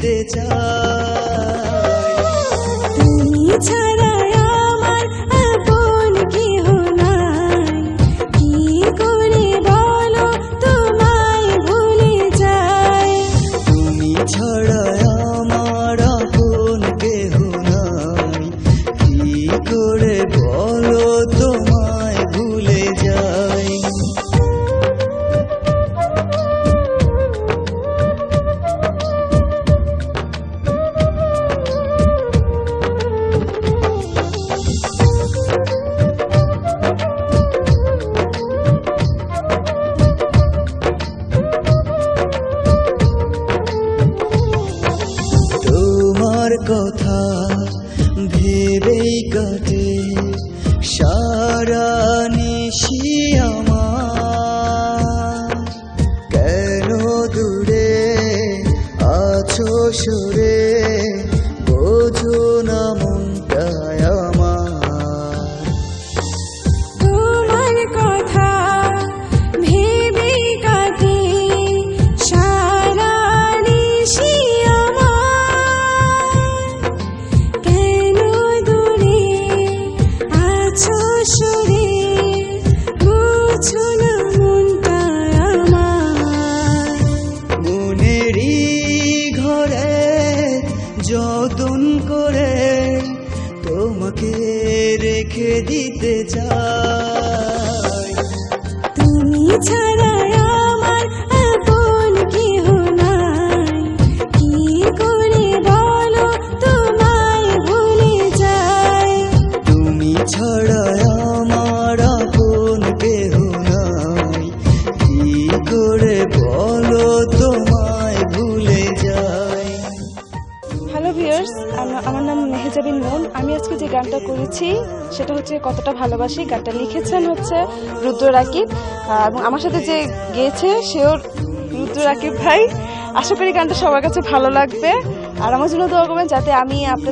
দিতে চাই। তুমি ছাড়া আমার আপন কেহ নাই, কি করে বলো তোমায় ভুলে যাই। তুমি ছাড়া আমার আপন কেহ নাই, কি করে বলো তোমায় ভুলে যাই। তোমার কথা ভেবেই কাটে সারা নিশি আমার, কেন দূরে আছো সরে বোঝো না মনটায় আমার। তোমার কথা ভেবে কাটে সারা নিশি আমার, কেন দূরে আছো সরে বুঝো না মনটা আমার। মনেরই ঘরে যতন করে তোমাকে রেখে দিতে চাই। তুমি ছাড়া আমার আপন কেহ নাই, কি করে বলো তোমায় ভুলে যাই। তুমি ছাড়া আমার আপন কেহ নাই, কি করে বলো তোমায় ভুলে যাই। হ্যালো ভিউয়ার্স, আমার নাম মেহেজাবিন মন। আমি আজকে যে গানটা করেছি সেটা হচ্ছে কতটা ভালোবাসি। গানটা লিখেছেন হচ্ছে রুদ্র রাকিব, এবং আমার সাথে যে গেয়েছে সেও রুদ্র রাকিব ভাই। আশা করি গানটা সবার কাছে ভালো লাগবে, আর আমার জন্য দোয়া করবেন যাতে আমি আপনাদের